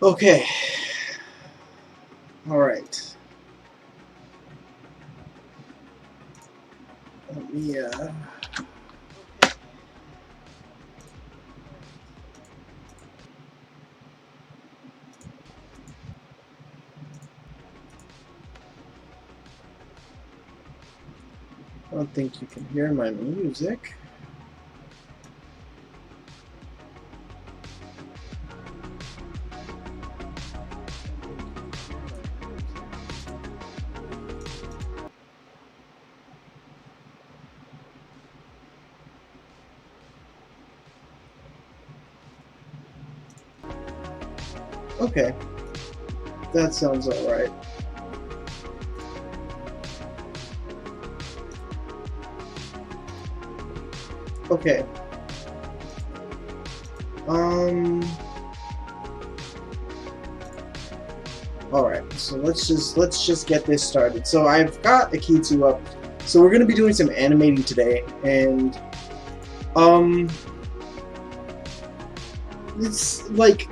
Okay. All right. Let me, I don't think you can hear my music. Okay. That sounds alright. Okay. Alright, so let's just get this started. So I've got Akitsu up. So we're gonna be doing some animating today, and it's like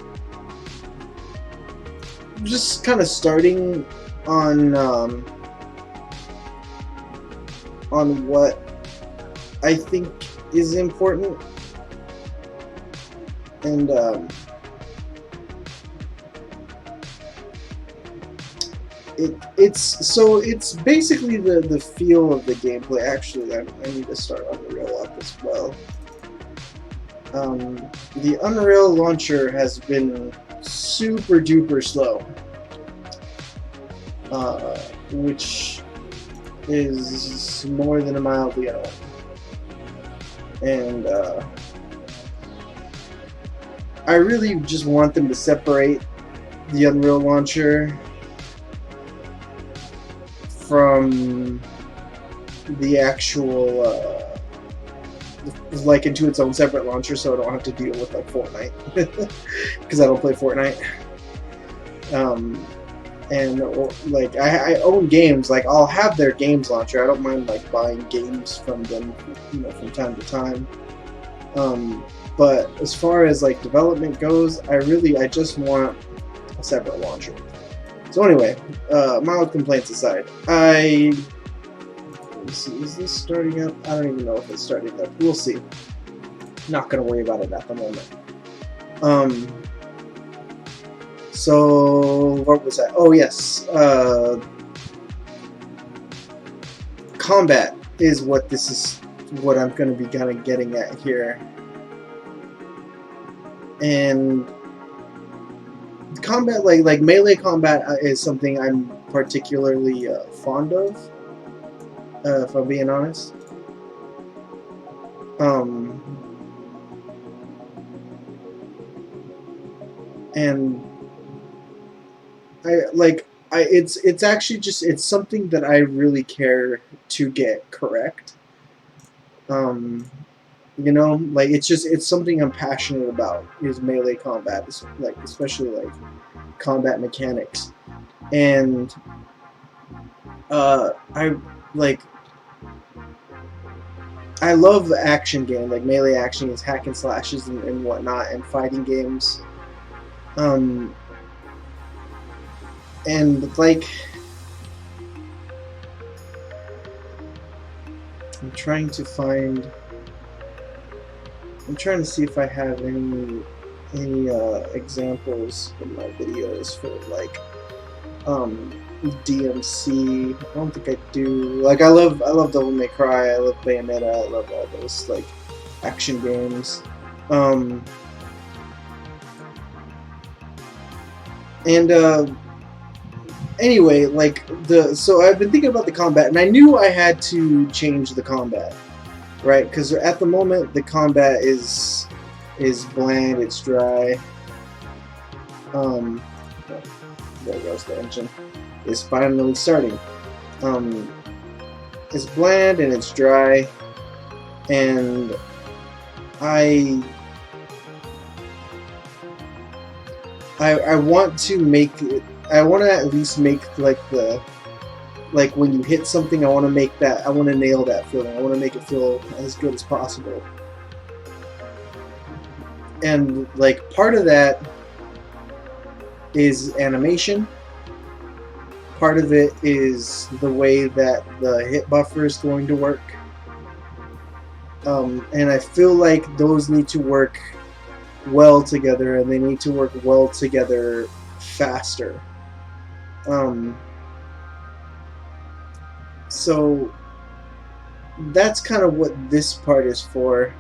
just kind of starting on what I think is important, and it's basically the feel of the gameplay. Actually, I need to start Unreal up as well. The Unreal launcher has been super duper slow, which is more than a mildly annoying. And I really just want them to separate the Unreal launcher from the actual like into its own separate launcher, so I don't have to deal with like Fortnite because I don't play Fortnite. And like I own games, like I'll have their games launcher. I don't mind like buying games from them, you know, from time to time. But as far as like development goes, I just want a separate launcher. So anyway, mild complaints aside, let's see, is this starting up? I don't even know if it's starting up. We'll see. Not gonna worry about it at the moment. So what was that? Oh yes, combat is what this is. What I'm gonna be kind of getting at here, and combat, like melee combat, is something I'm particularly fond of. If I'm being honest. And it's actually just, it's something that I really care to get correct. You know, like it's something I'm passionate about, is melee combat, like especially like combat mechanics. And I like I love action game, like melee action games, hack and slashes and whatnot, and fighting games. And like I'm trying to see if I have any examples in my videos for like DMC. I don't think I do. Like I love Devil May Cry. I love Bayonetta. I love all those like action games. Anyway, like so I've been thinking about the combat, and I knew I had to change the combat, right? Because at the moment the combat is bland, it's dry. There goes the engine. It's finally starting. It's bland and it's dry, and I want to make it. I want to at least make like when you hit something, I want to make that. I want to nail that feeling. I want to make it feel as good as possible. And like part of that is animation. Part of it is the way that the hit buffer is going to work. And I feel like those need to work well together, and they need to work well together faster. So that's kind of what this part is for.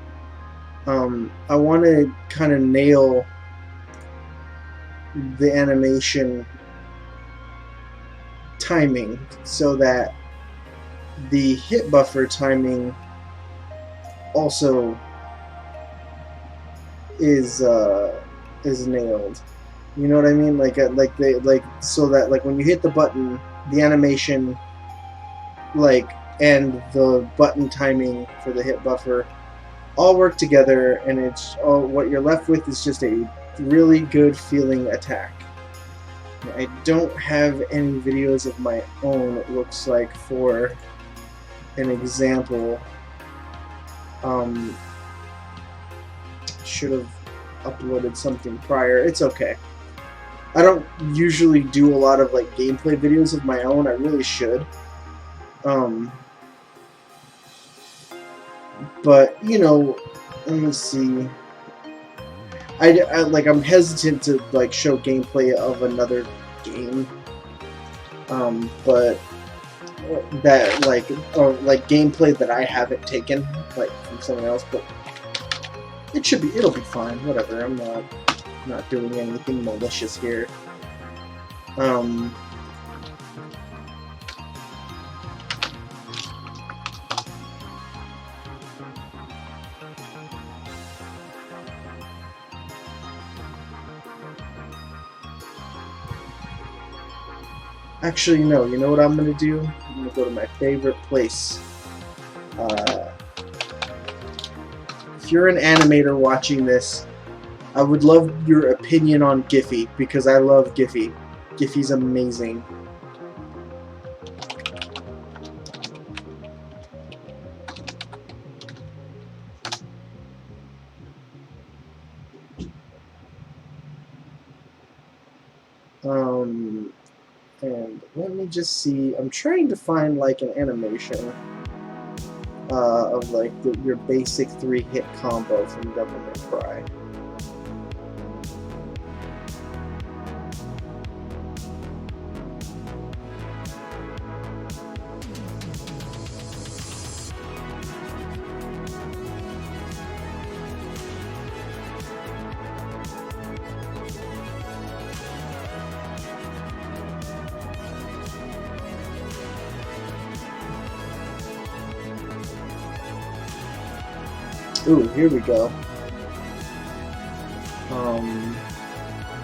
I want to kind of nail the animation timing so that the hit buffer timing also is nailed. You know what I mean? So that like when you hit the button, the animation and the button timing for the hit buffer all work together, and it's all what you're left with is just a really good feeling attack. I don't have any videos of my own, it looks like, for an example. Should have uploaded something prior. It's okay. I don't usually do a lot of like gameplay videos of my own. I really should. But you know, let me see. I'm hesitant to like show gameplay of another game. But that or gameplay that I haven't taken like from someone else, but it'll be fine. Whatever. I'm not doing anything malicious here. Actually, no. You know what I'm gonna do? I'm gonna go to my favorite place. If you're an animator watching this, I would love your opinion on Giphy, because I love Giphy. Giphy's amazing. And let me just see. I'm trying to find like an animation of like your basic 3-hit combo from Devil May Cry. Ooh, here we go.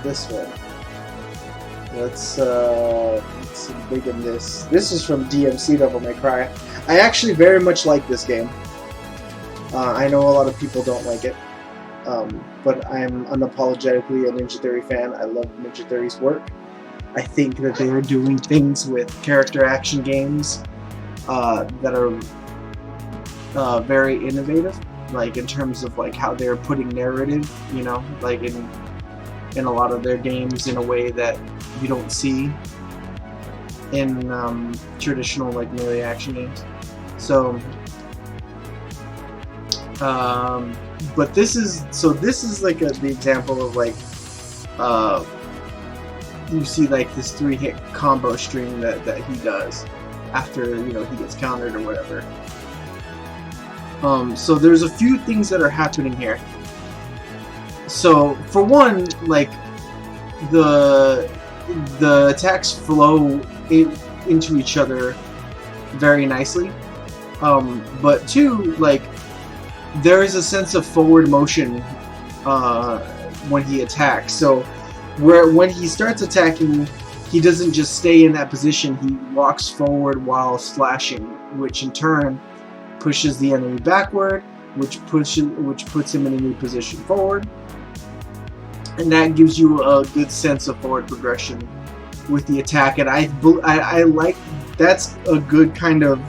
This one. Let's begin this. This is from DMC Devil May Cry. I actually very much like this game. I know a lot of people don't like it, but I'm unapologetically a Ninja Theory fan. I love Ninja Theory's work. I think that they are doing things with character action games that are very innovative. Like in terms of like how they're putting narrative, you know, like in a lot of their games in a way that you don't see in traditional like melee action games. So, but this is like the example of like you see like this 3-hit combo string that he does after, you know, he gets countered or whatever. So there's a few things that are happening here. So for one, like the attacks flow into each other very nicely. But two, like there is a sense of forward motion when he attacks. So when he starts attacking, he doesn't just stay in that position. He walks forward while slashing, which in turn pushes the enemy backward, which puts him in a new position forward, and that gives you a good sense of forward progression with the attack. And I like that's a good kind of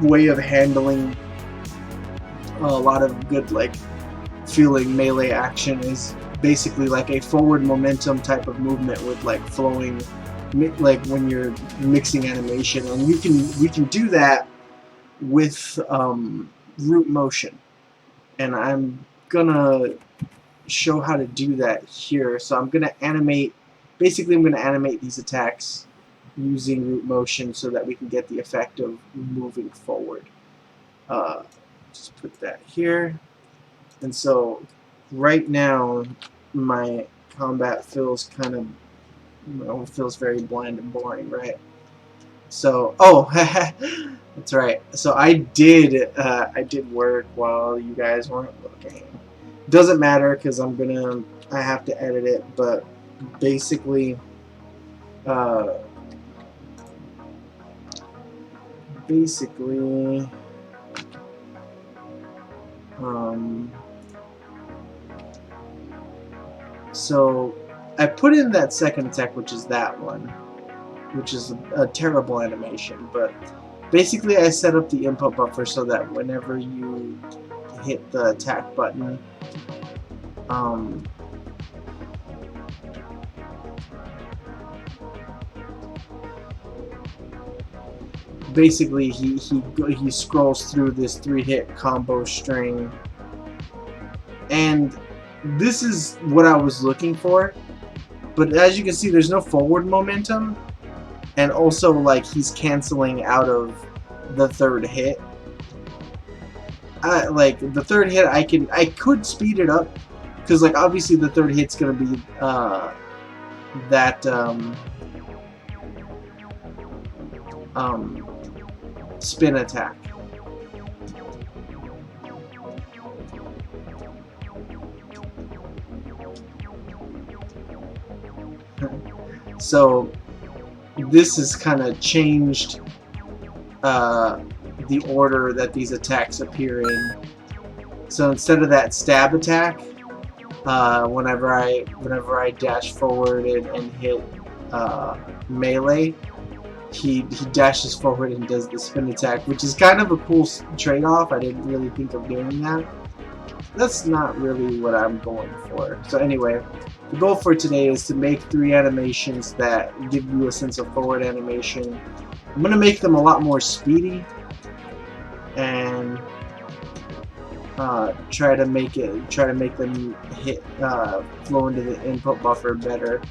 way of handling a lot of good like feeling melee action. Is basically like a forward momentum type of movement with like flowing, like when you're mixing animation, and we can do that with root motion, and I'm gonna show how to do that here. So I'm gonna animate, basically I'm gonna animate these attacks using root motion so that we can get the effect of moving forward. Just put that here, and so right now my combat feels kind of, you know, feels very bland and boring, right? So, oh, that's right. So I did work while you guys weren't looking. Doesn't matter because I have to edit it, but basically, so I put in that second attack, which is that one, which is a terrible animation, but basically I set up the input buffer so that whenever you hit the attack button, basically he scrolls through this 3-hit combo string, and this is what I was looking for. But as you can see, there's no forward momentum, and also like he's canceling out of the third hit. Like the third hit, I could speed it up, because like obviously the third hit's gonna be that spin attack. So this has kind of changed the order that these attacks appear in. So instead of that stab attack, whenever I dash forward and hit melee, he dashes forward and does the spin attack, which is kind of a cool trade-off. I didn't really think of doing that. That's not really what I'm going for. So anyway, the goal for today is to make 3 animations that give you a sense of forward animation. I'm going to make them a lot more speedy, and try to make them hit flow into the input buffer better.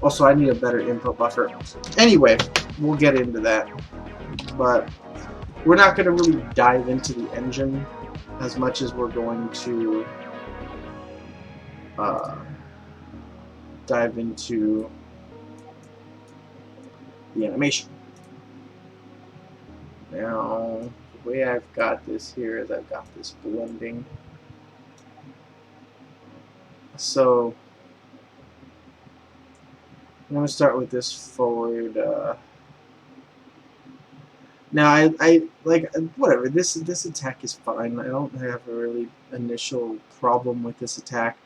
Also, I need a better input buffer. Anyway, we'll get into that, but we're not going to really dive into the engine as much as we're going to dive into the animation. Now, the way I've got this here is I've got this blending. So I'm going to start with this forward. Now I like whatever, this attack is fine. I don't have a really initial problem with this attack.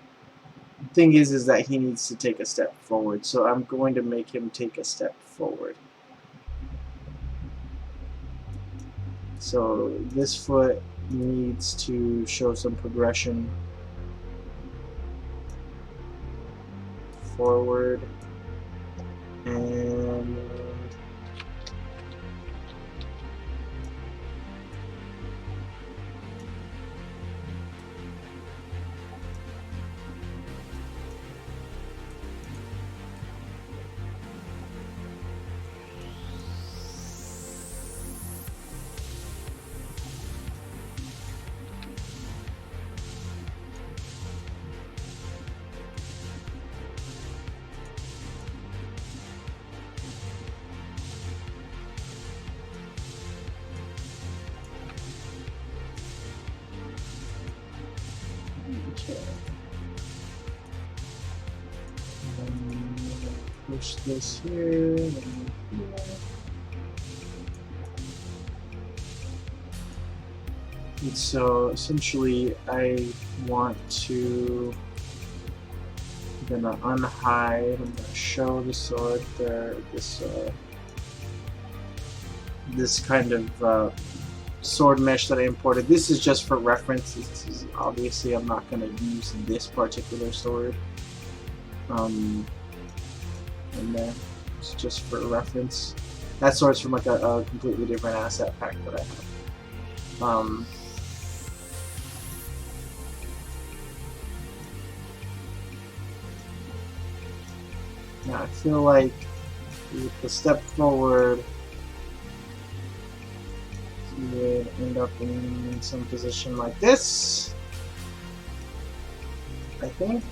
The thing is that he needs to take a step forward, so I'm going to make him take a step forward. So this foot needs to show some progression forward, and Okay. Push this here. Then here. And so essentially, I want to. I'm gonna unhide. I'm gonna show the sword there. This kind of sword mesh that I imported. This is just for reference. Obviously, I'm not gonna use this particular sword. And then it's just for reference. That sword's from like a completely different asset pack that I have. Yeah, I feel like with the step forward, you would end up in some position like this, I think.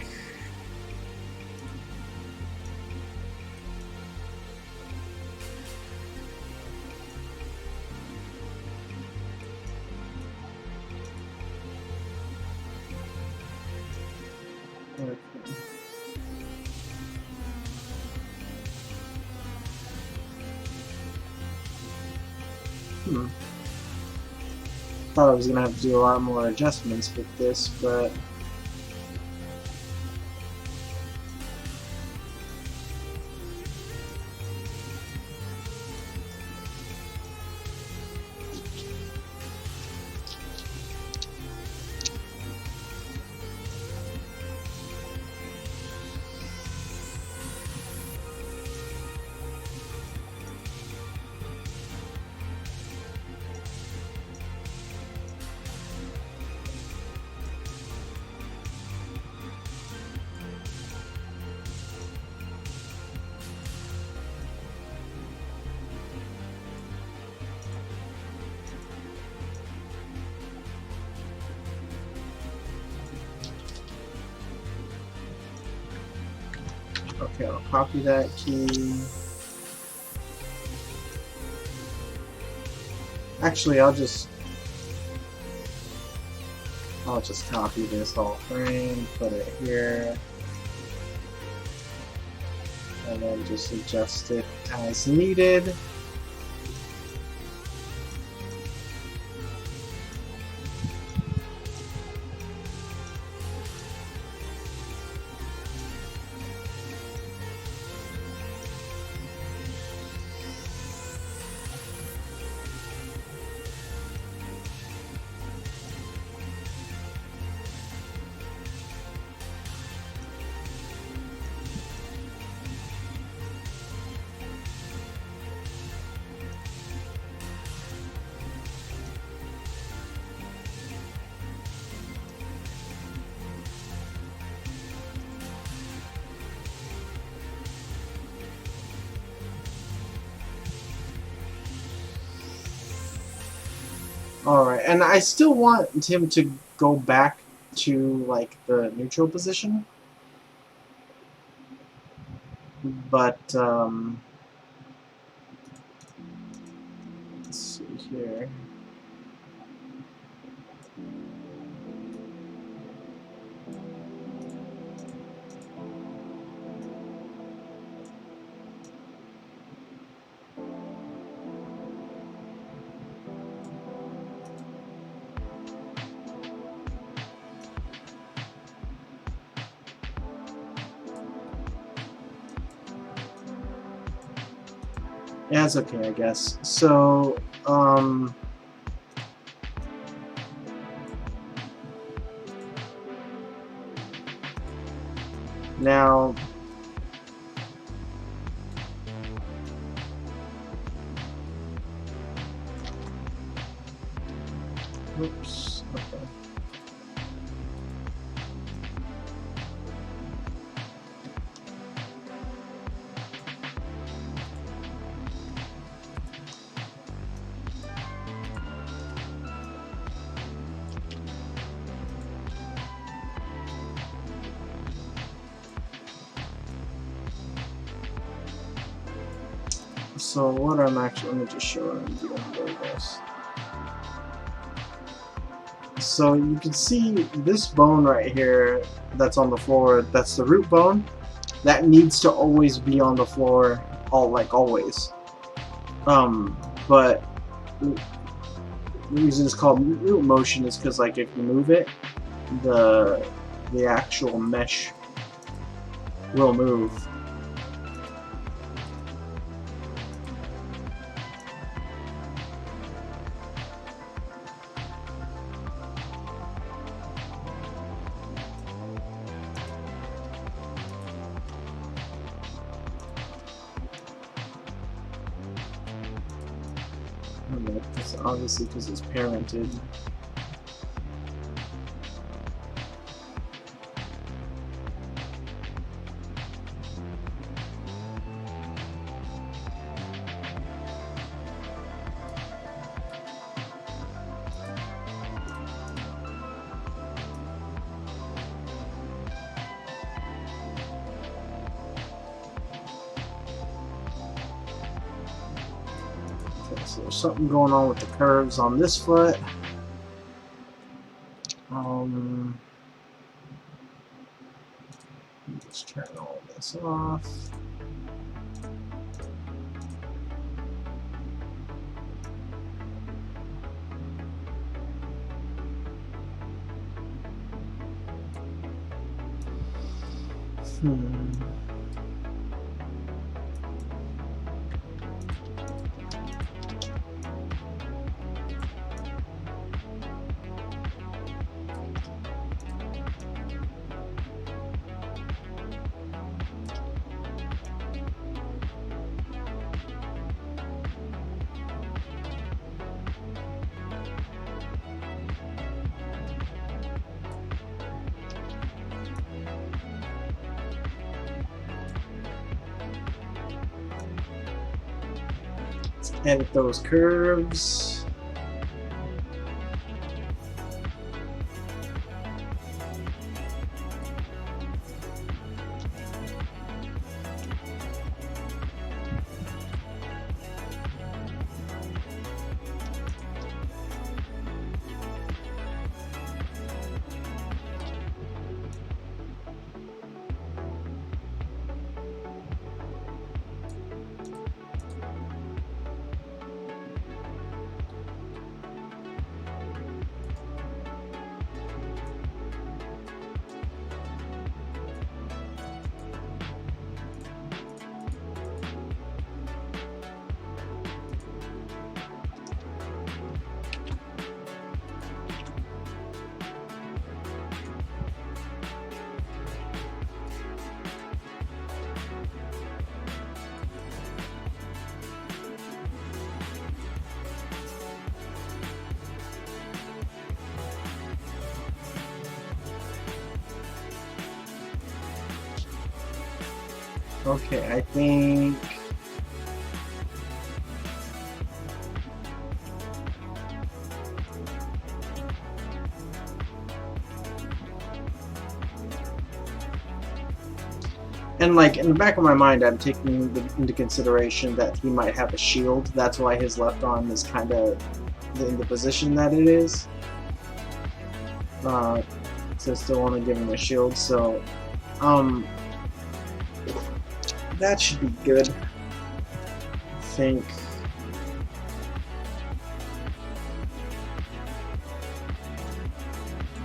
Okay. Thought I was gonna have to do a lot more adjustments with this, but okay, I'll copy that key. Actually, I'll just copy this whole thing, put it here, and then just adjust it as needed. Alright, and I still want him to go back to, like, the neutral position. But, let's see here. Yeah, it's okay, I guess. So, now, oops, okay. So what let me just show what I'm doing for this. So you can see this bone right here that's on the floor, that's the root bone. That needs to always be on the floor, always. But the reason it's called root motion is because like if you move it, the actual mesh will move. That's obviously because it's parented. So there's something going on with the curves on this foot. Let's turn all this off. Let's edit those curves. Okay, I think and like in the back of my mind, I'm taking into consideration that he might have a shield. That's why his left arm is kind of in the position that it is. So I still want to give him a shield. So, that should be good. I think.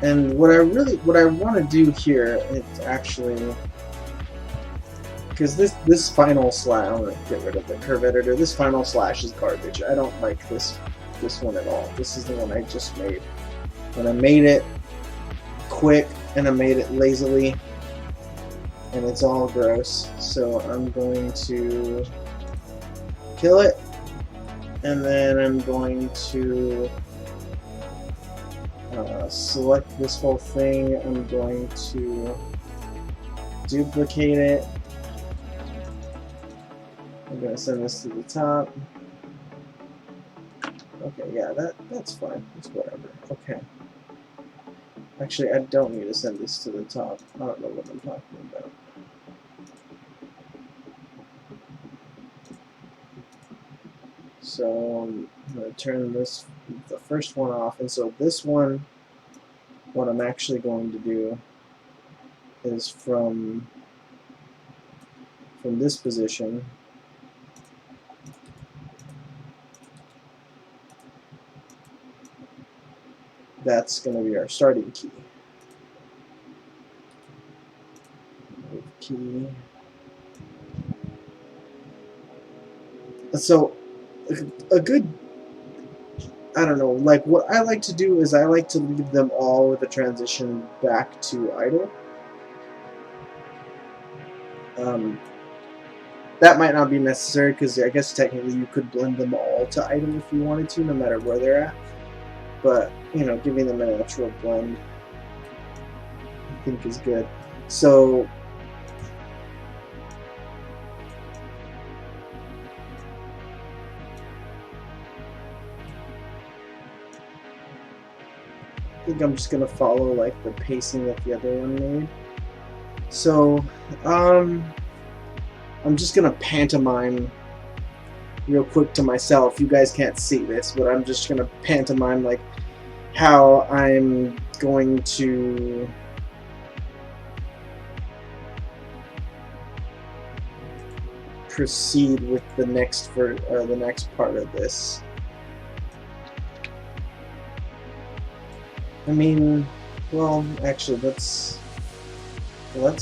And what I want to do here is actually, because this final slash, I'm gonna get rid of the curve editor. This final slash is garbage. I don't like this one at all. This is the one I just made, and I made it quick and I made it lazily, and it's all gross. So I'm going to kill it, and then I'm going to select this whole thing. I'm going to duplicate it. I'm going to send this to the top. Okay, yeah, that's fine. It's whatever. Okay. Actually, I don't need to send this to the top. I don't know what I'm talking about. So I'm going to turn the first one off, and so this one what I'm actually going to do is from this position, that's going to be our starting key. Move key. So a good, I don't know, like what I like to do is I like to leave them all with a transition back to idle. That might not be necessary because I guess technically you could blend them all to idle if you wanted to, no matter where they're at. But, you know, giving them a natural blend I think is good. So I think I'm just gonna follow like the pacing that the other one made. So, I'm just gonna pantomime real quick to myself. You guys can't see this, but I'm just gonna pantomime like how I'm going to proceed with the next part of this. I mean, well, actually, let's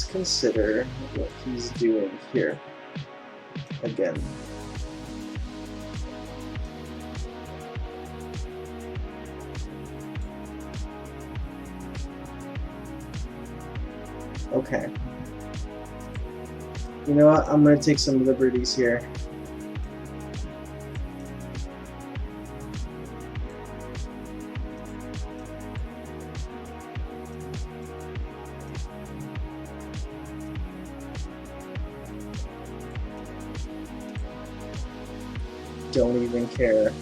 consider what he's doing here again. Okay. You know what? I'm going to take some liberties here. Don't even care.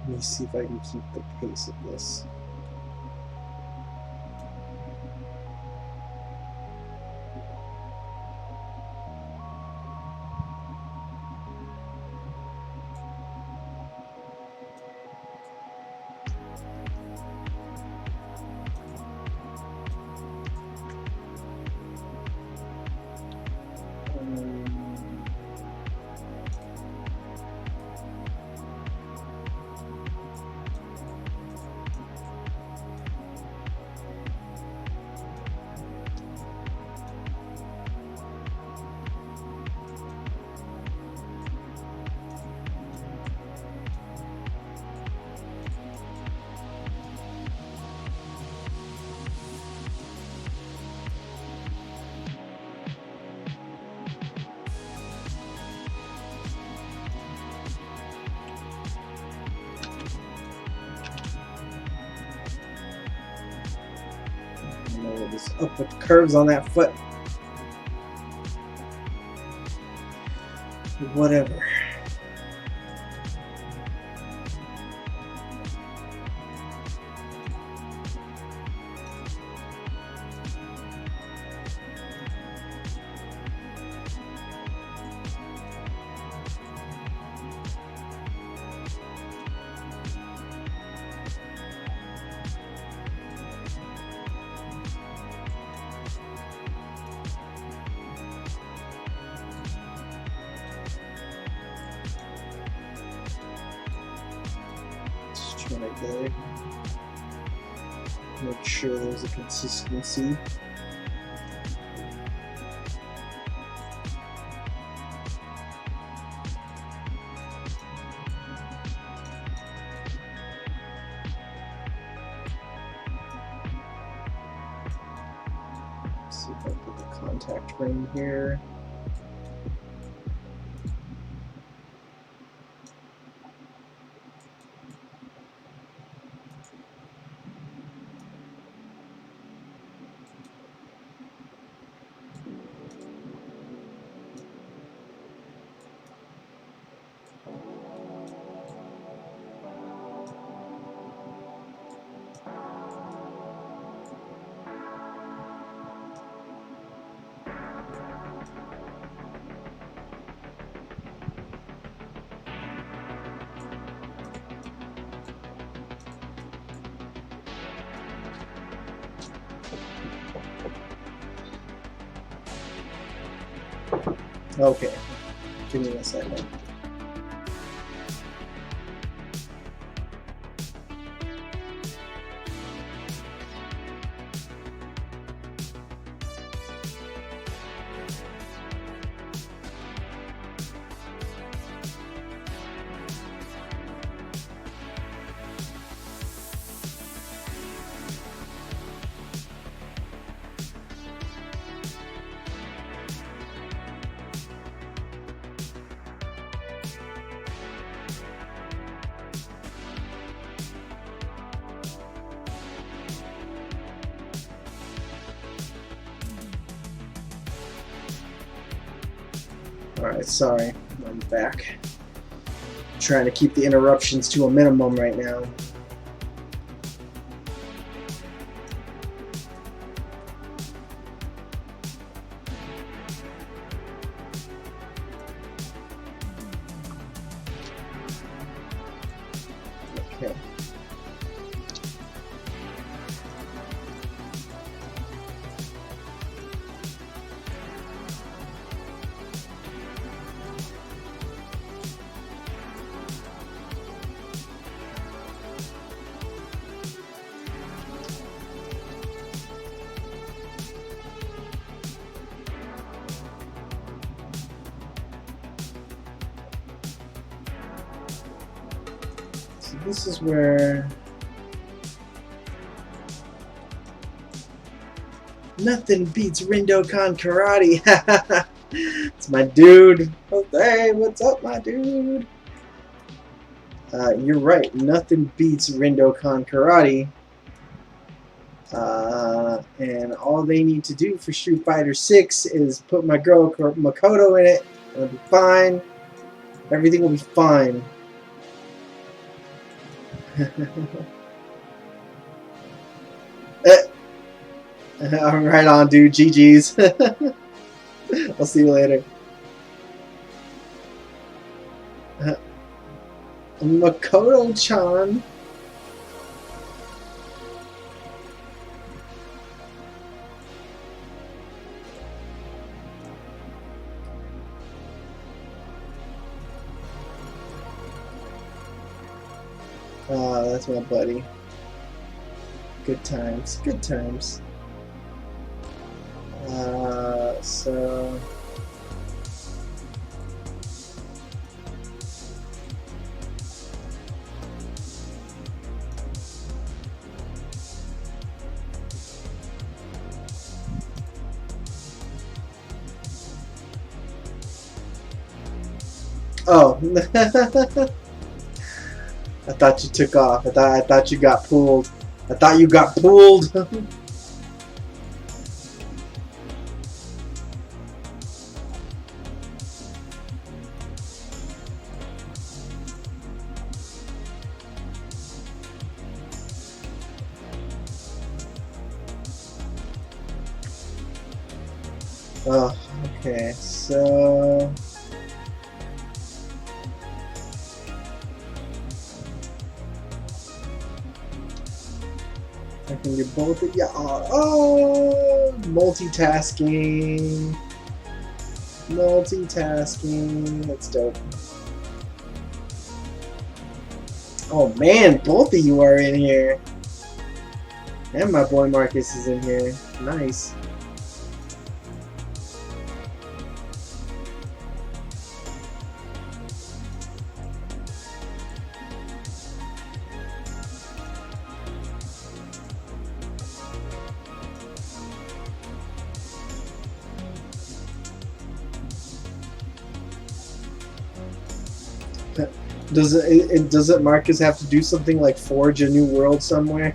Let me see if I can keep the pace of this. Just up with the curves on that foot. Whatever. kind of good. Make sure there's a consistency. See if I put the contact ring here. Okay, give me a second. Alright, sorry, I'm back. Trying to keep the interruptions to a minimum right now. Okay. So this is where nothing beats Rindokan Karate. It's my dude. Oh, hey, what's up, my dude? You're right. Nothing beats Rindokan Karate. And all they need to do for Street Fighter 6 is put my girl Makoto in it, and it'll be fine. Everything will be fine. I'm right on, dude. GG's. I'll see you later. Makoto-chan. Oh, that's my buddy. Good times, good times. So... Oh. I thought you took off. I thought you got pulled. I thought you got pulled. Oh, okay, so... I can get both of y'all. Oh, multitasking. Multitasking. That's dope. Oh man, both of you are in here. And my boy Marcus is in here. Nice. Doesn't Marcus have to do something like forge a new world somewhere?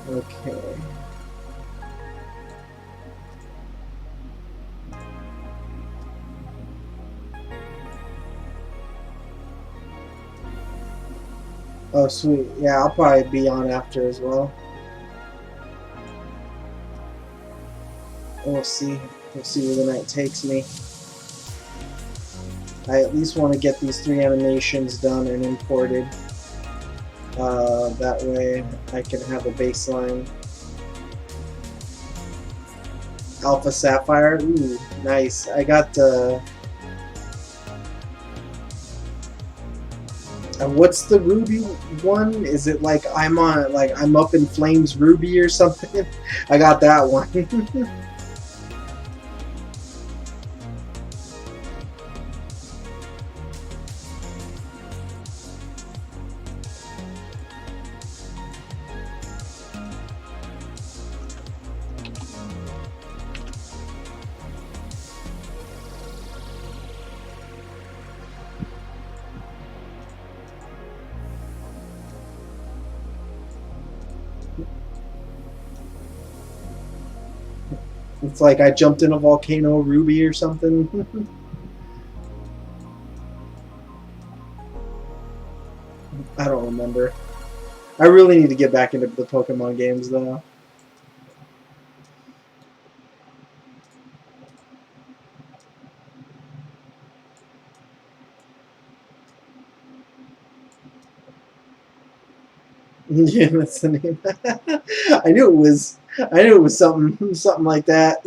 Okay. Oh sweet. Yeah, I'll probably be on after as well. We'll see. We'll see where the night takes me. I at least want to get these 3 animations done and imported. That way I can have a baseline. Alpha Sapphire. Ooh, nice. I got what's the Ruby one? Is it like I'm up in flames Ruby or something? I got that one. It's like I jumped in a volcano Ruby or something. I don't remember. I really need to get back into the Pokemon games though. Yeah, that's the name. I knew it was. I knew it was something like that.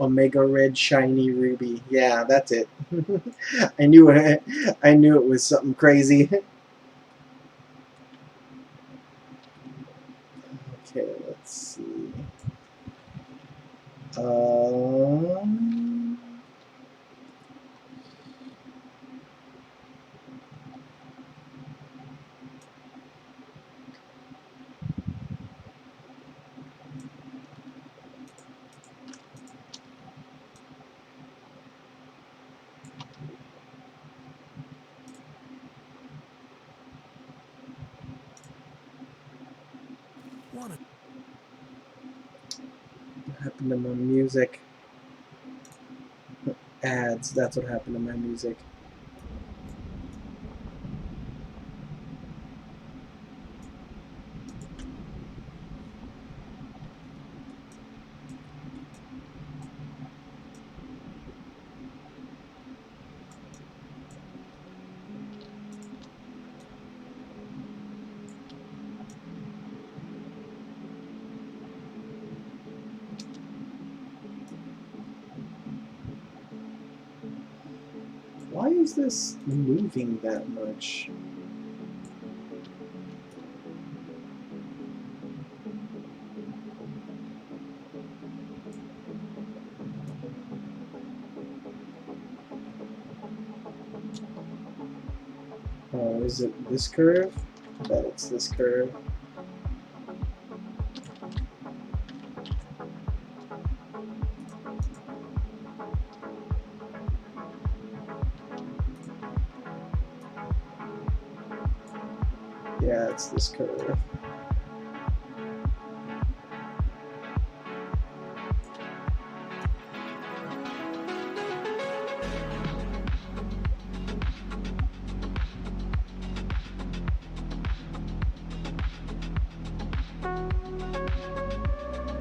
Omega Red Shiny Ruby. Yeah, that's it. I knew it. I knew it was something crazy. Okay, let's see. Um, what happened to my music? Ads. That's what happened to my music. Why is this moving that much? is it this curve? I bet it's this curve. Yeah, it's this curve.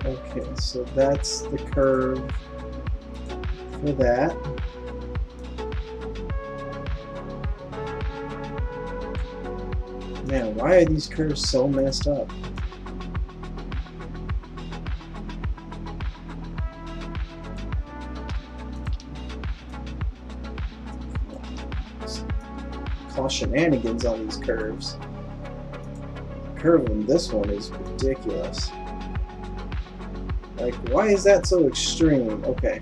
Okay, so that's the curve for that. Man, why are these curves so messed up? Call shenanigans on these curves. The curve on this one is ridiculous. Like, why is that so extreme? Okay.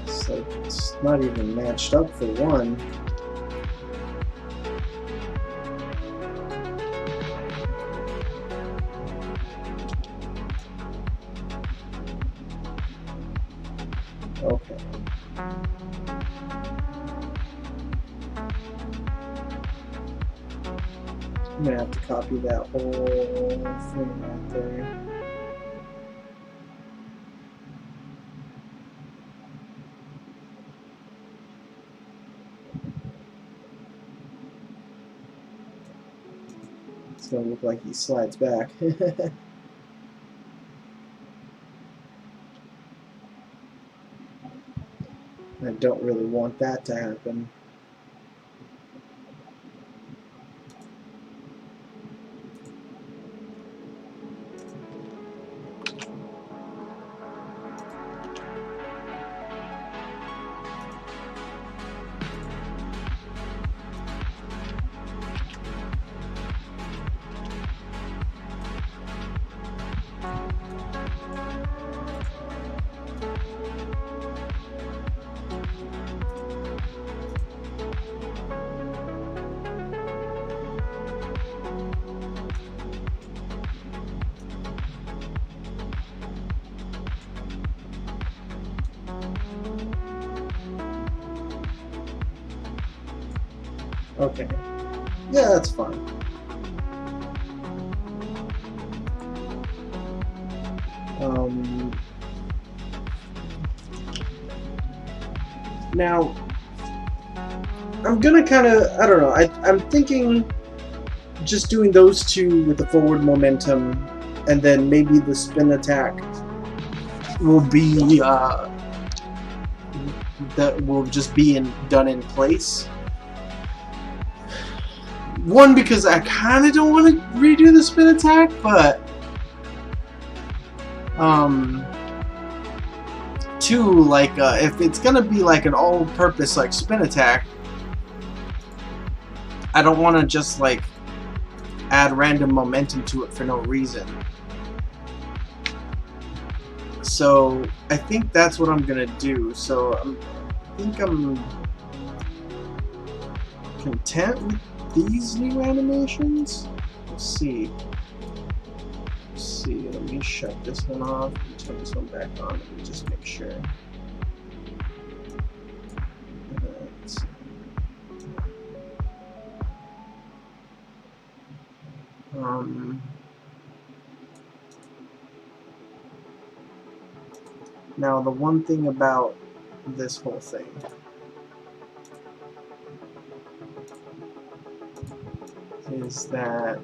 It's like, it's not even matched up for one. Okay. I'm gonna have to copy that whole thing right there. It's gonna look like he slides back. I don't really want that to happen. Okay. Yeah, that's fine. Now, I'm gonna kind of, I don't know, I'm thinking just doing those two with the forward momentum, and then maybe the spin attack will be, that will just be done in place. One, because I kind of don't want to redo the spin attack, but two, like if it's gonna be like an all-purpose like spin attack, I don't want to just like add random momentum to it for no reason. So I think that's what I'm gonna do. So I think I'm content with these new animations. Let's see. Let me shut this one off and turn this one back on. Let me just make sure. Now the one thing about this whole thing is that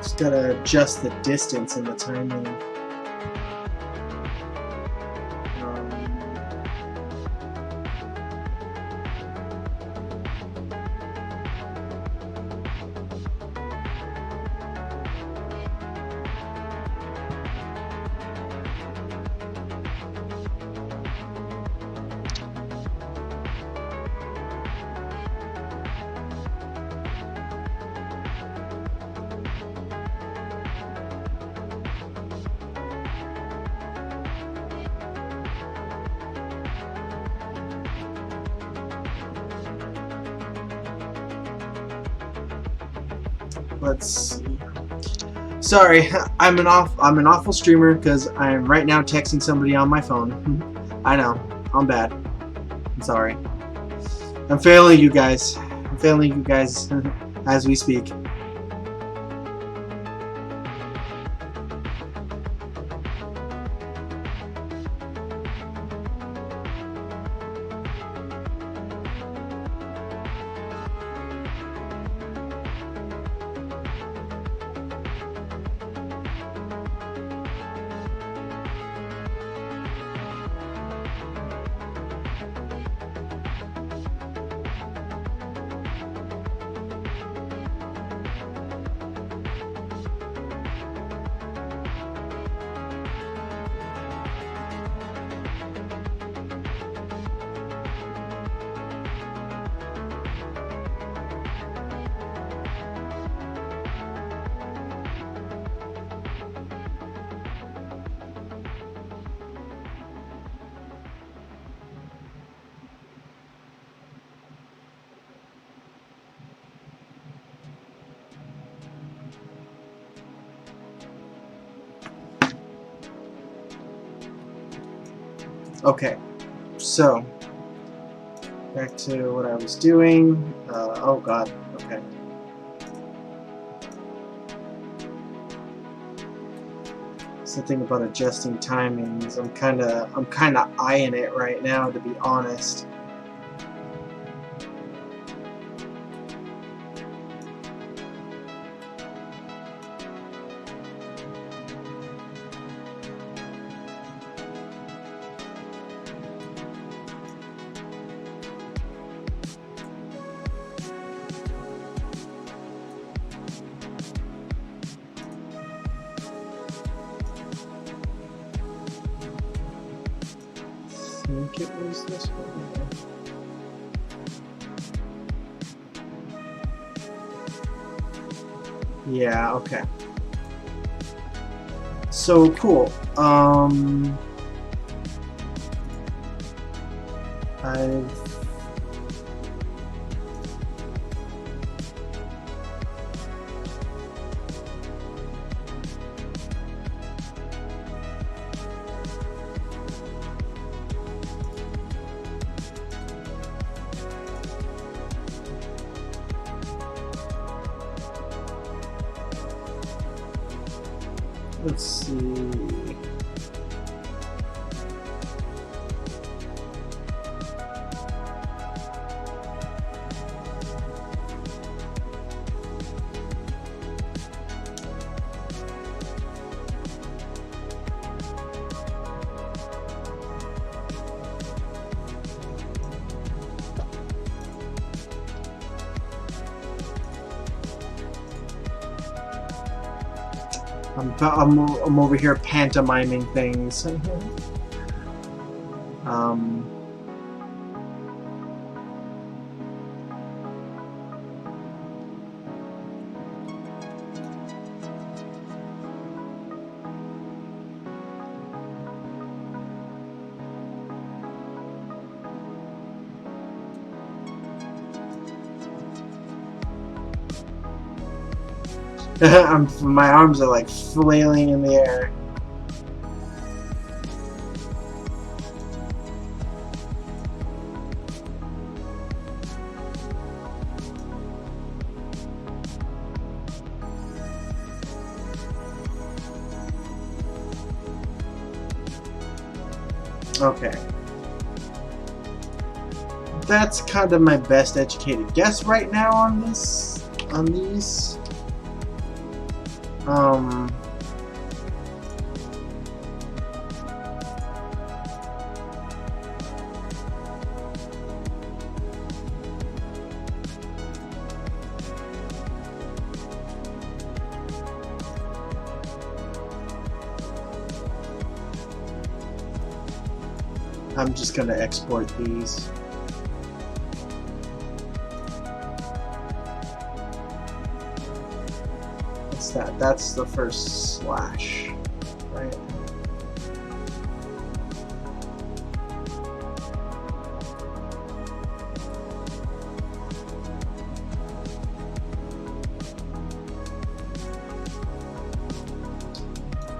Just gotta adjust the distance and the timing. Let's see. Sorry, I'm an awful streamer because I'm right now texting somebody on my phone. I know, I'm bad. I'm sorry. I'm failing you guys. I'm failing you guys as we speak. Okay, so back to what I was doing. Oh God. Okay. Something about adjusting timings. I'm kind of eyeing it right now, to be honest. I think it was this one. Yeah, okay. So cool. Let's see. I'm over here pantomiming things. My arms are like flailing in the air. Okay. That's kind of my best educated guess right now on this, on these. Um, I'm just gonna export these. What's that? That's the first slash, right?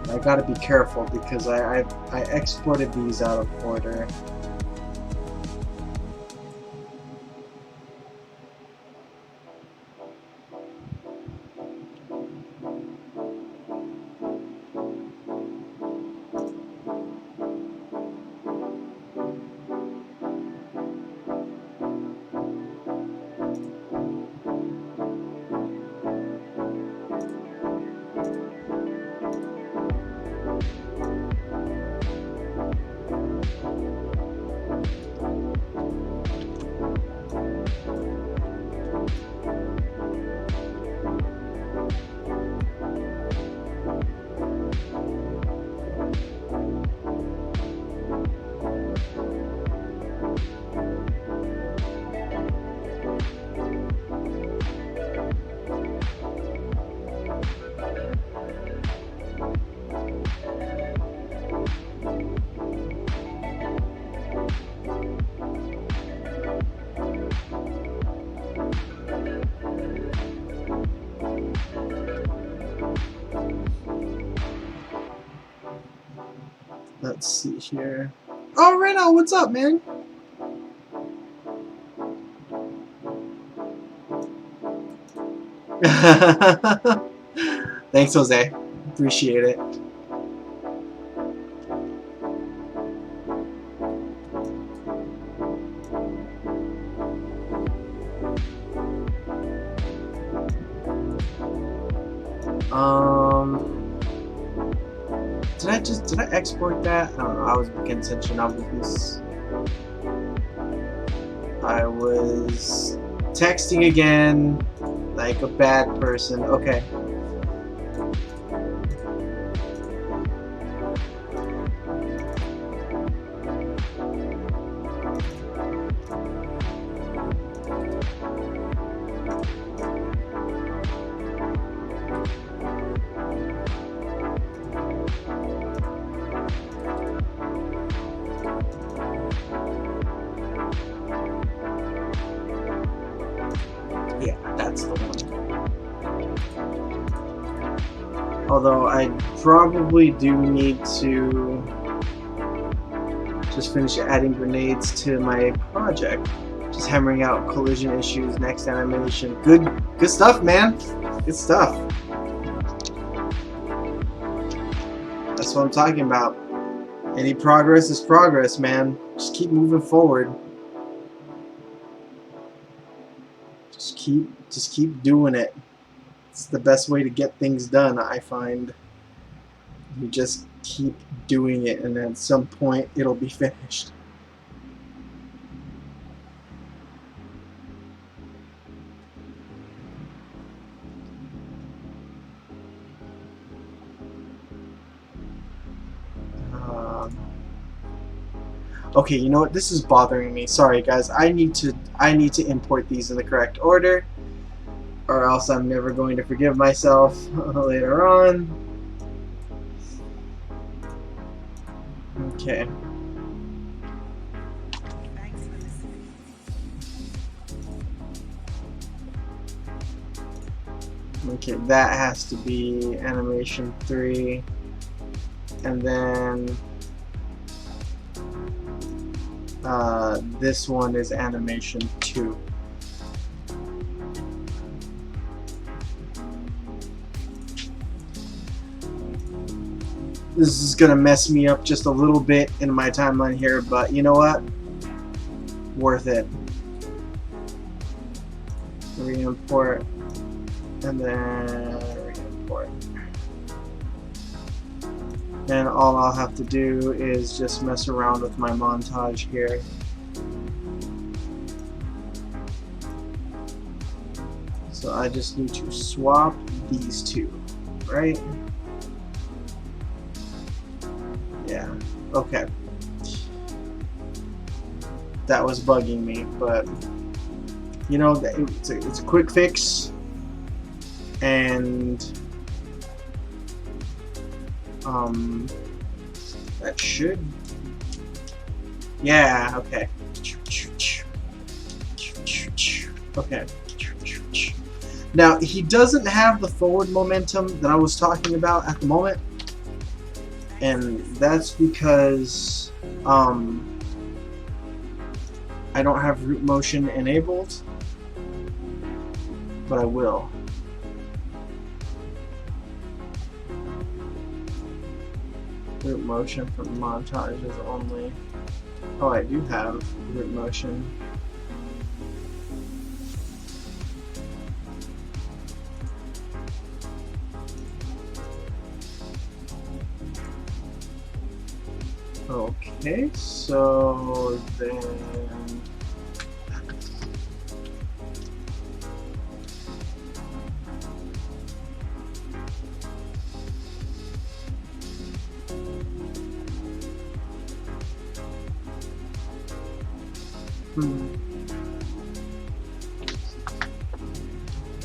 I gotta be careful because I exported these out of order. Let's see here. Oh, Reno, what's up, man? Thanks, Jose. Appreciate it. Did I export that? I don't know. I was paying attention. I was texting again, like a bad person. Okay. Although I probably do need to just finish adding grenades to my project. Just hammering out collision issues, next animation. Good stuff, man. Good stuff. That's what I'm talking about. Any progress is progress, man. Just keep moving forward. Just keep doing it. It's the best way to get things done, I find. You just keep doing it, and at some point it'll be finished. Okay, you know what? This is bothering me. Sorry, guys. I need to import these in the correct order, or else I'm never going to forgive myself later on. Okay. Okay, that has to be animation 3, and then this one is animation 2. This is gonna mess me up just a little bit in my timeline here, but you know what? Worth it. Re-import, and then re-import. for it. And all I'll have to do is just mess around with my montage here. So I just need to swap these two, right? Yeah, okay. That was bugging me, but you know, it's a quick fix, and that should, yeah, okay. Okay. Now, he doesn't have the forward momentum that I was talking about at the moment, and that's because I don't have root motion enabled, but I will. Root motion for montages only. Oh, I do have root motion. Okay, so then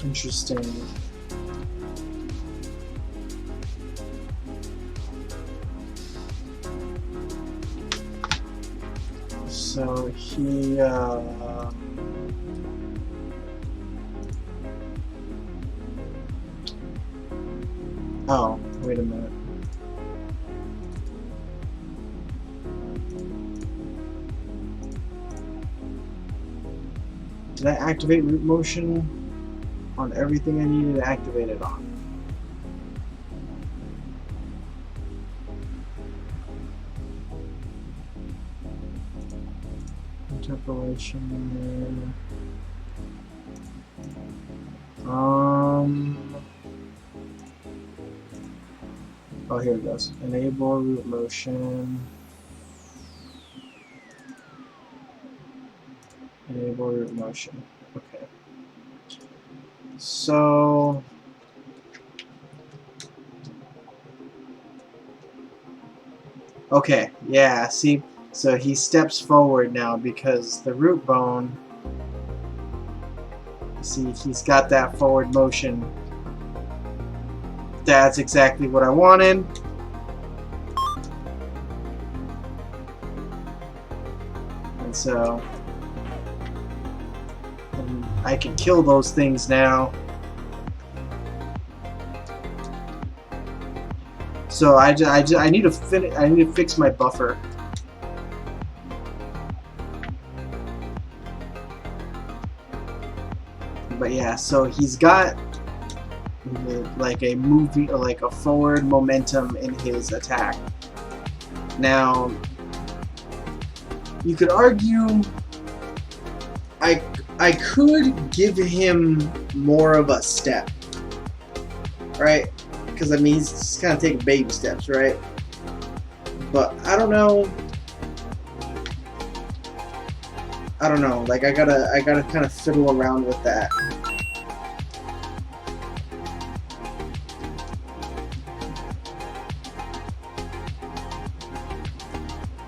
interesting. So he oh, wait a minute. Did I activate root motion on everything I needed to activate it on? Interpolation. Oh, here it goes. Enable root motion. Enable root motion. Okay. So okay, yeah, see, so he steps forward now because the root bone, see, he's got that forward motion. That's exactly what I wanted. And so I can kill those things now. So I need to fix my buffer. But yeah, so he's got like a like a forward momentum in his attack. Now, you could argue I could give him more of a step, right? Because I mean, he's just kind of taking baby steps, right? But I don't know. I don't know. Like I gotta kind of fiddle around with that.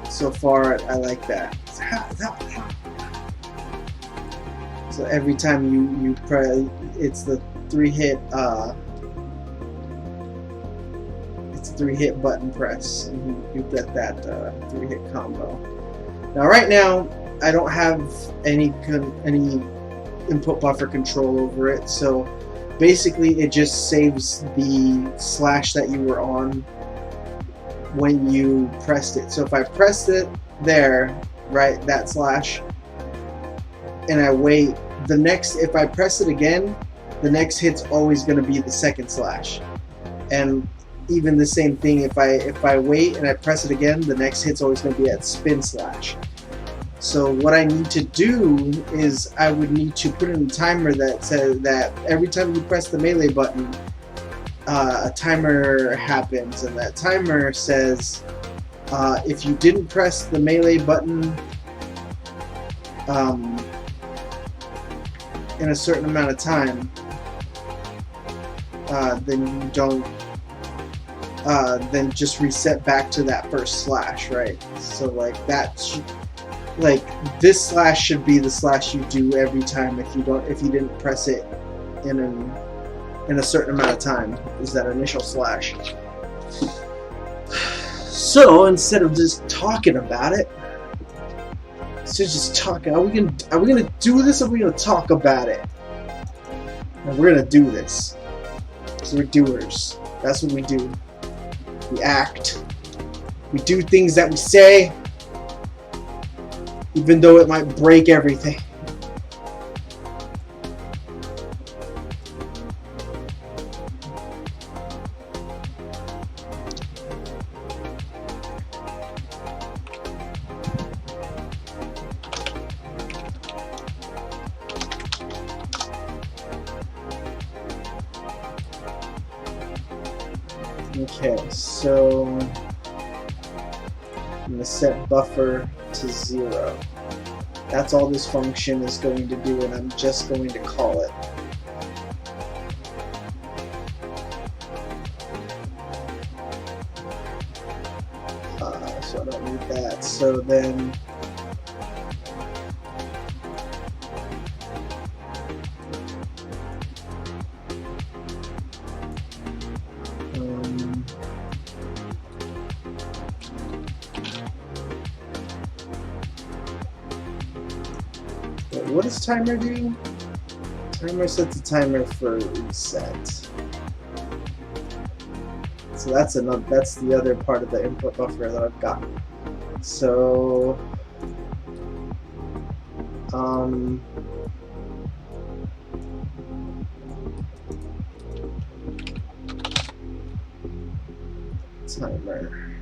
So far, I like that. So every time you press, it's the 3-hit. It's a 3-hit button press, and you get that 3-hit combo. Now, right now, I don't have any input buffer control over it, so basically it just saves the slash that you were on when you pressed it. So if I pressed it there, right, that slash, and I wait, the next, if I press it again, the next hit's always going to be the second slash. And even the same thing, if I wait and I press it again, the next hit's always going to be at spin slash. So what I need to do is I would need to put in a timer that says that every time you press the melee button, a timer happens, and that timer says if you didn't press the melee button in a certain amount of time, then you don't. Then just reset back to that first slash, right? So like like this slash should be the slash you do every time if you didn't press it in a certain amount of time. Is that initial slash? So instead of just talking about it, instead of just talking, are we gonna do this, or are we gonna talk about it? And we're gonna do this. So we're doers. That's what we do. We act. We do things that we say, even though it might break everything. Okay, so I'm going to set buffer to 0. That's all this function is going to do, and I'm just going to call it. So I don't need that. So then what does timer do? Timer sets a timer for reset. So that's the other part of the input buffer that I've got. So timer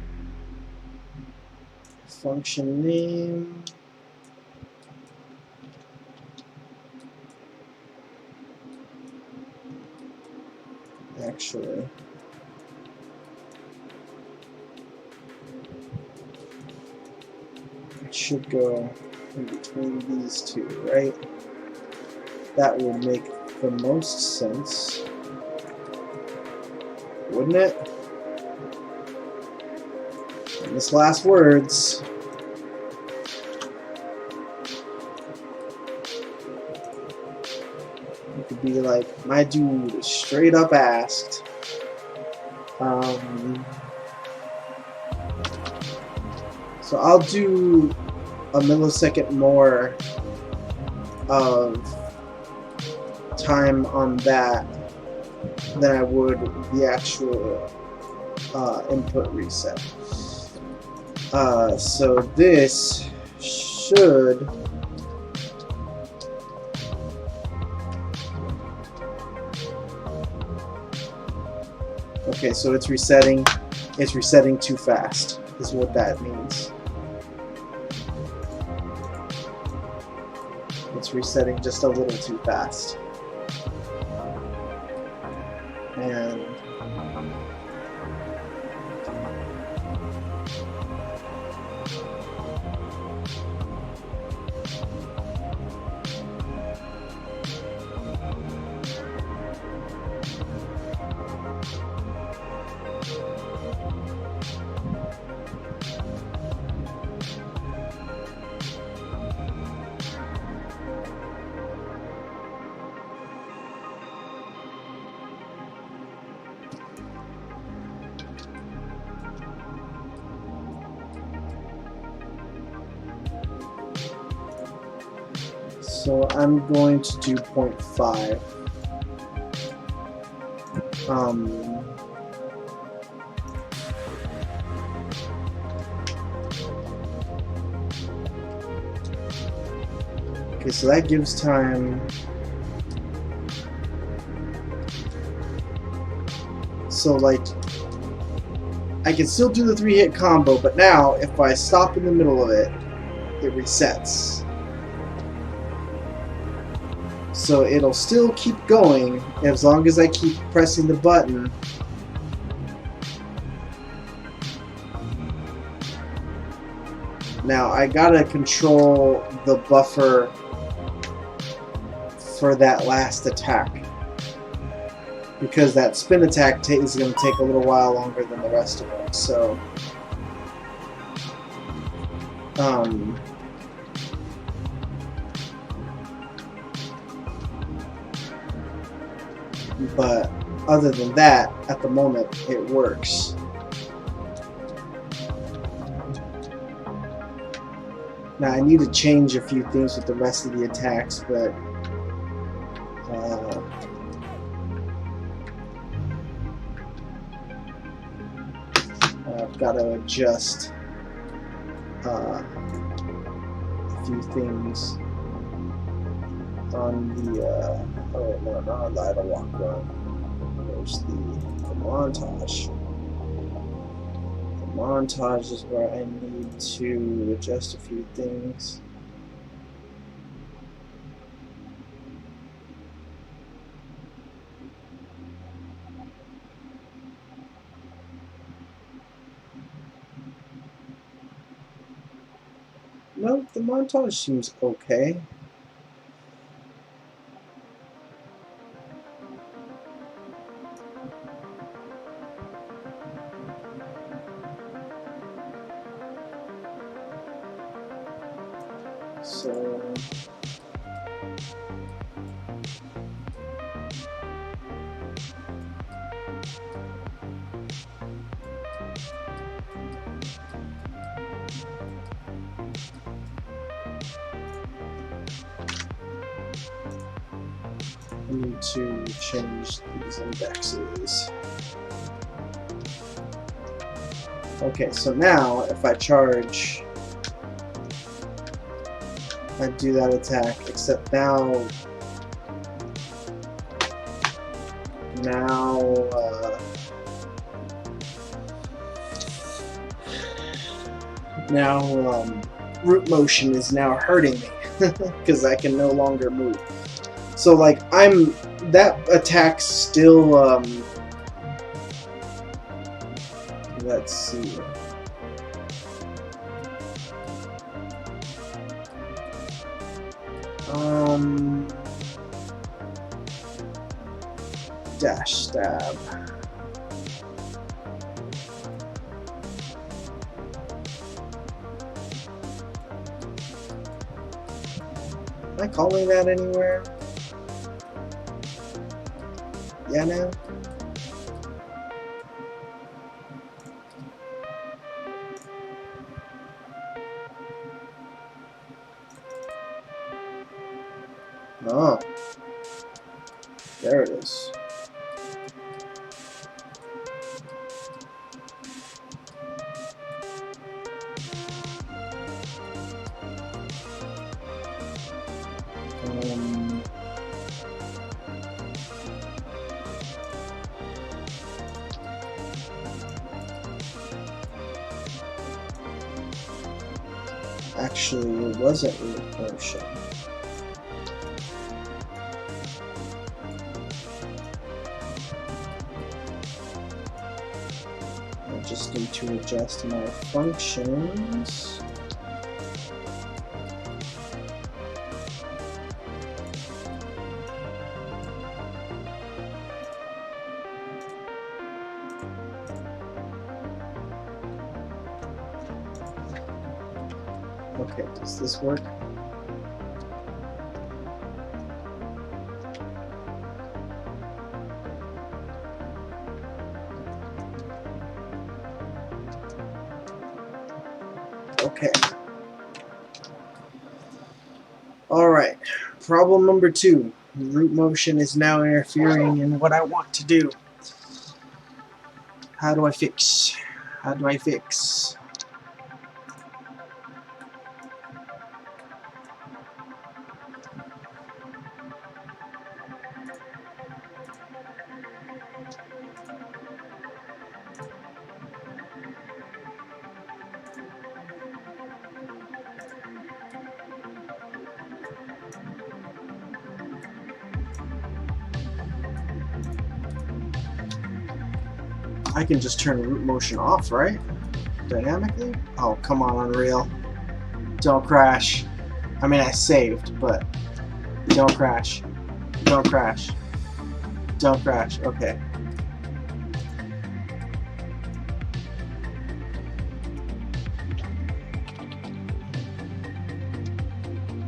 function name. Actually, it should go in between these two, right? That would make the most sense, wouldn't it? Famous last words. It could be like, my dude straight up asked. So I'll do a millisecond more of time on that than I would the actual input reset. So this should okay, so it's resetting too fast is what that means. It's resetting just a little too fast. And so I'm going to do 0.5. Okay, so that gives time. So like, I can still do the 3-hit combo, but now if I stop in the middle of it, it resets. So it'll still keep going as long as I keep pressing the button. Now I gotta control the buffer for that last attack, because that spin attack is going to take a little while longer than the rest of them. So, but other than that, at the moment, it works. Now I need to change a few things with the rest of the attacks, but I've got to adjust a few things on the oh no, not on the idle walk run. There's the montage. The montage is where I need to adjust a few things. No, the montage seems okay. So I need to change these indexes. Okay, so now if I charge, I do that attack, except now root motion is now hurting me because I can no longer move. So like that attack's still let's see. Dash stab. Am I calling that anywhere? Yeah, now? Oh. There it is. Actually, it wasn't root motion. I just need to adjust my functions. Okay, does this work? Okay. Alright. Problem number 2. Root motion is now interfering in what I want to do. How do I fix? How do I fix? I can just turn root motion off, right? Dynamically? Oh, come on, Unreal. Don't crash. I mean, I saved, but don't crash. Don't crash. Don't crash. Okay.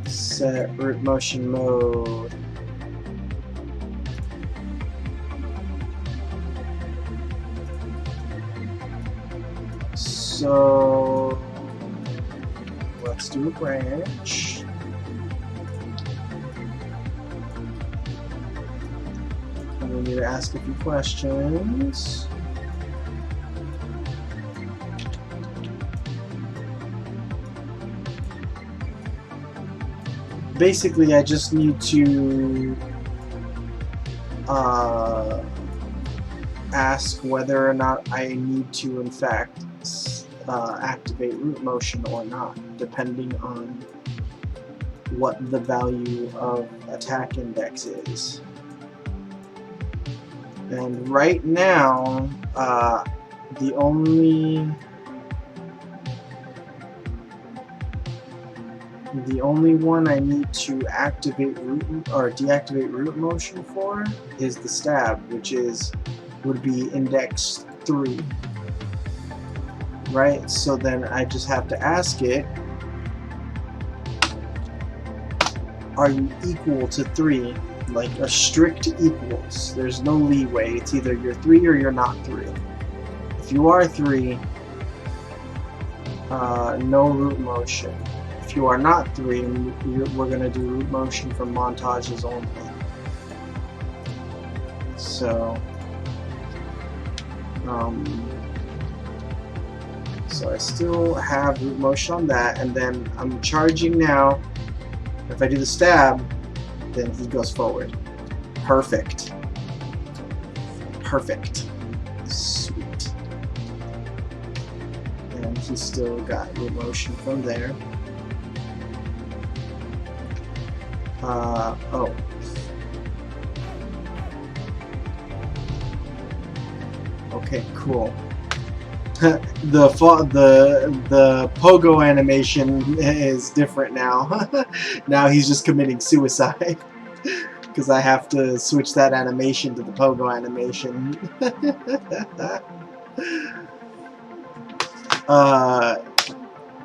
Set root motion mode. So let's do a branch. And we need to ask a few questions. Basically, I just need to ask whether or not I need to, in fact, activate root motion or not, depending on what the value of attack index is. And right now, the only one I need to activate root or deactivate root motion for is the stab, which would be index 3. Right? So then I just have to ask it, are you equal to 3? Like a strict equals. There's no leeway. It's either you're 3 or you're not 3. If you are 3, no root motion. If you are not 3, we're going to do root motion for montages only. So, so I still have root motion on that, and then I'm charging now. If I do the stab, then he goes forward. Perfect. Perfect. Sweet. And he still got root motion from there. Oh. Okay, cool. the pogo animation is different now. Now he's just committing suicide because I have to switch that animation to the pogo animation.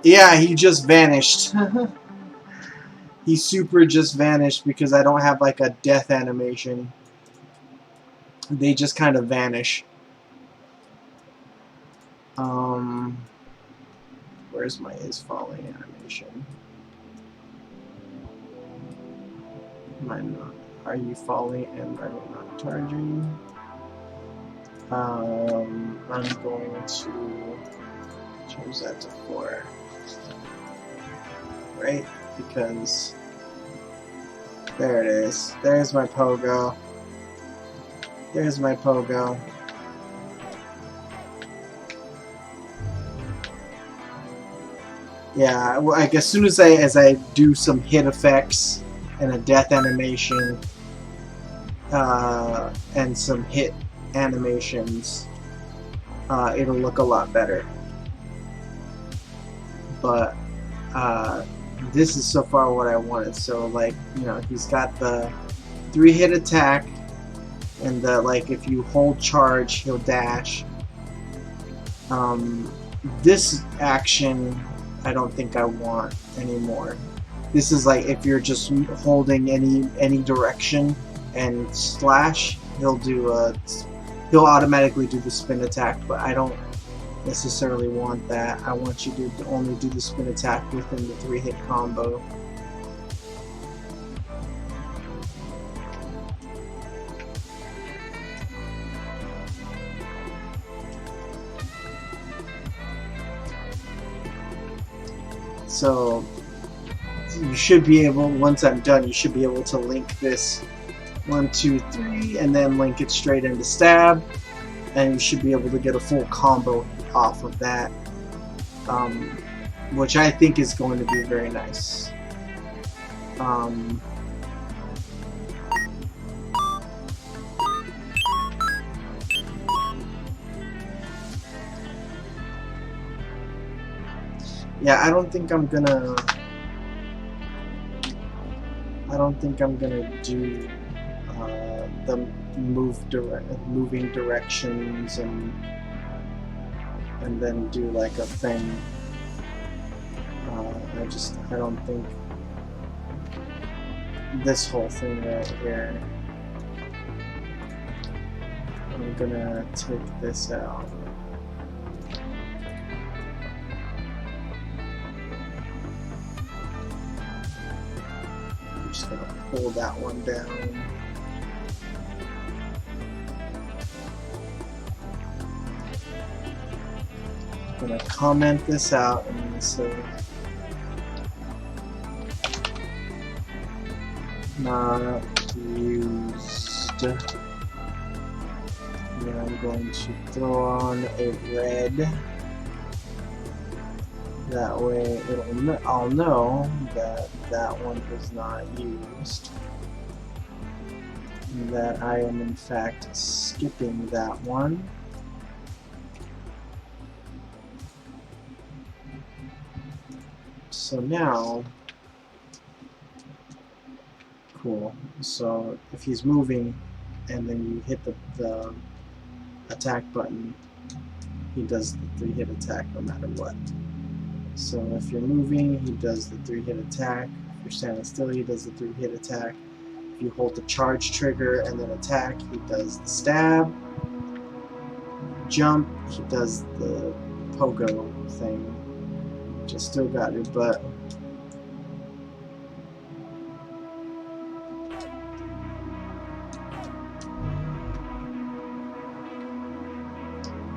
Yeah, he just vanished. He super just vanished because I don't have like a death animation. They just kind of vanish. Where's my is falling animation? Am I not? Are you falling and are you not charging? I'm going to change that to 4. Right? Because there it is. There's my pogo. There's my pogo. Yeah, like as soon as I do some hit effects and a death animation and some hit animations, it'll look a lot better. But this is so far what I wanted. So like, you know, he's got the 3-hit attack, and the like if you hold charge, he'll dash. This action I don't think I want anymore. This is like if you're just holding any direction and slash, he'll automatically do the spin attack, but I don't necessarily want that. I want you to only do the spin attack within the 3-hit combo. So you should be able, once I'm done, you should be able to link this 1, 2, 3, and then link it straight into stab, and you should be able to get a full combo off of that, which I think is going to be very nice. Yeah, I don't think I'm gonna do the moving directions and then do like a thing. I don't think this whole thing right here. I'm gonna take this out. I'm just gonna pull that one down. I'm gonna comment this out and say not used. And then I'm going to throw on a red. That way I'll know that that one is not used. And that I am in fact skipping that one. So now, cool. So if he's moving and then you hit the attack button, he does the 3-hit attack no matter what. So if you're moving, he does the 3-hit attack. If you're standing still, he does the 3-hit attack. If you hold the charge trigger and then attack, he does the stab. Jump, he does the pogo thing. Just still got your butt.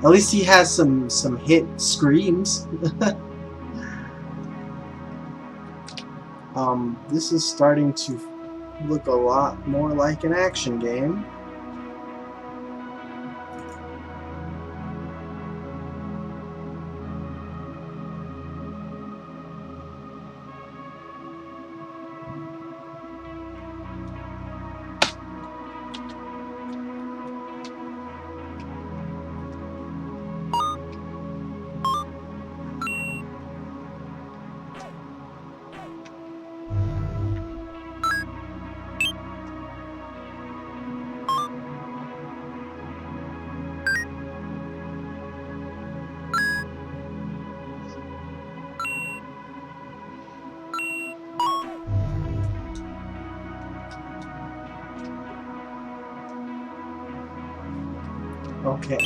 At least he has some hit screams. This is starting to look a lot more like an action game. Okay.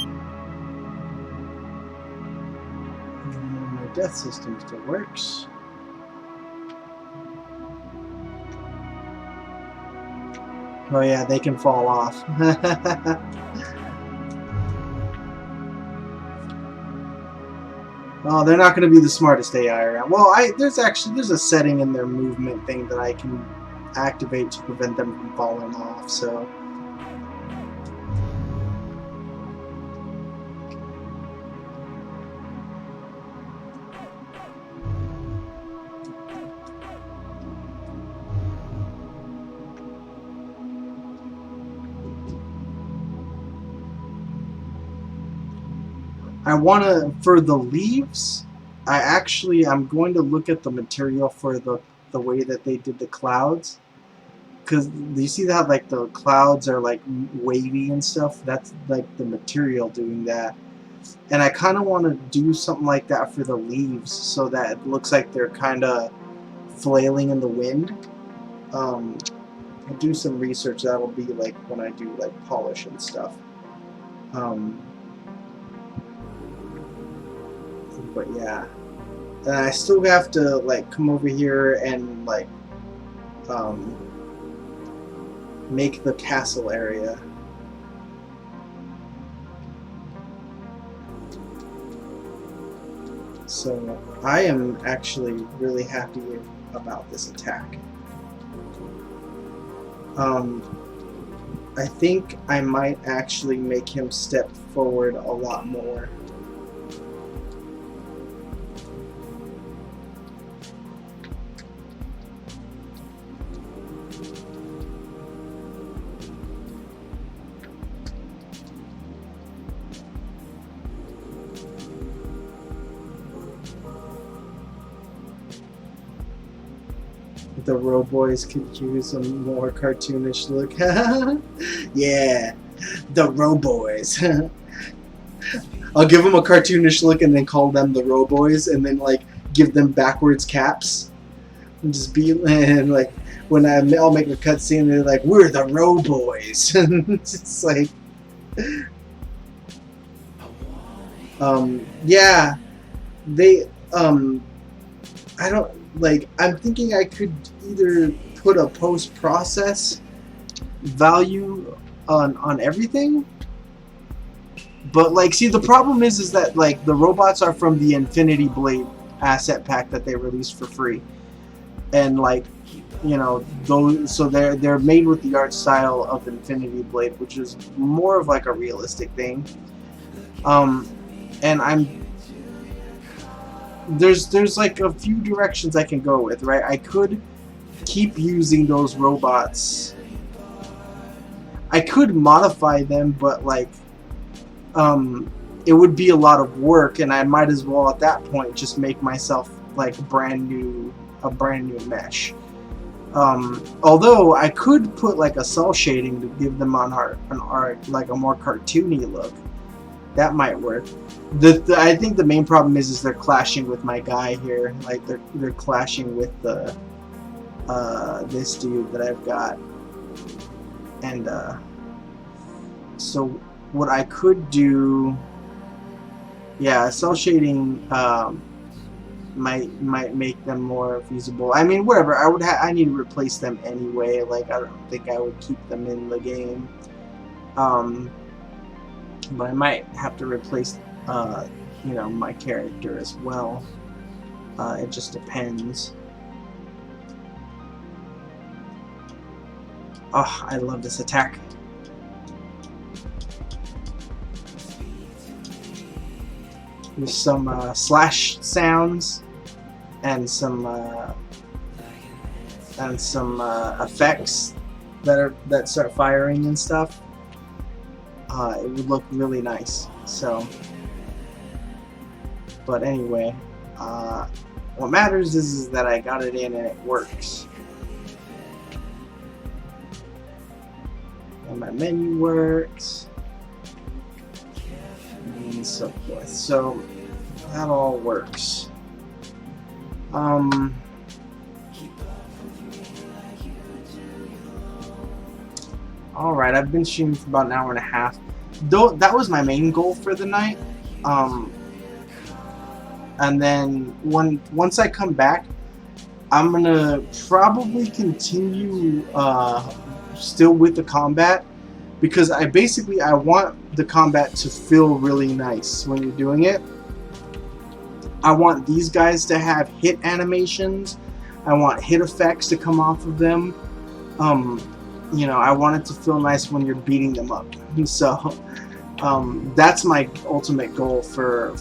My death system still works. Oh yeah, they can fall off. Oh, they're not going to be the smartest AI around. Well, there's a setting in their movement thing that I can activate to prevent them from falling off, so... I want to, for the leaves, I'm going to look at the material for the way that they did the clouds. Because you see that like the clouds are like wavy and stuff? That's like the material doing that. And I kind of want to do something like that for the leaves so that it looks like they're kind of flailing in the wind. I'll do some research. That'll be like when I do like polish and stuff. But yeah, and I still have to like come over here and like make the castle area. So I am actually really happy about this attack. I think I might actually make him step forward a lot more. The Roboys could use a more cartoonish look. Yeah, the Roboys. I'll give them a cartoonish look and then call them the Roboys, and then like give them backwards caps, and just be and like when I'll make a cutscene, they're like, "We're the Roboys." It's like, yeah, they I don't like. I'm thinking I could either put a post-process value on everything, but like, see, the problem is that like the robots are from the Infinity Blade asset pack that they released for free, and like, you know, those, so they're made with the art style of Infinity Blade, which is more of like a realistic thing. And there's like a few directions I can go with, right? I could keep using those robots. I could modify them, but like, it would be a lot of work, and I might as well at that point just make myself like a brand new mesh. Although I could put like a cell shading to give them an art like a more cartoony look. That might work. I think the main problem is they're clashing with my guy here. Like they're clashing with the this dude that I've got. And so what I could do, yeah, cell shading might make them more feasible. I mean, whatever. I need to replace them anyway. Like I don't think I would keep them in the game. But I might have to replace, you know, my character as well. It just depends. Oh, I love this attack. With some slash sounds and some effects that start firing and stuff. It would look really nice. So, but anyway, what matters is that I got it in and it works. And my menu works. And so forth. So, that all works. Alright, I've been streaming for about an hour and a half. Though that was my main goal for the night. And then once I come back, I'm gonna probably continue still with the combat, because I want the combat to feel really nice when you're doing it. I want these guys to have hit animations. I want hit effects to come off of them. You know, I want it to feel nice when you're beating them up. So that's my ultimate goal for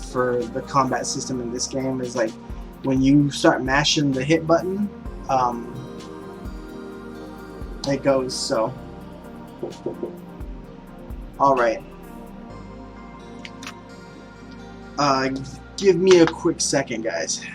the combat system in this game, is like when you start mashing the hit button, it goes. So alright, give me a quick second, guys.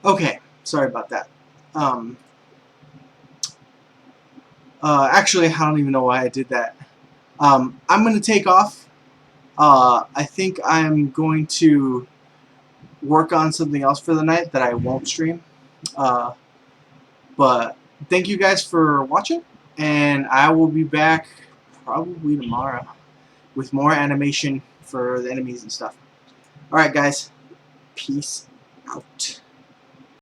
Okay, sorry about that. Actually, I don't even know why I did that. I'm gonna take off. I think I'm going to work on something else for the night that I won't stream. But thank you guys for watching, and I will be back probably tomorrow with more animation for the enemies and stuff. Alright guys, peace out.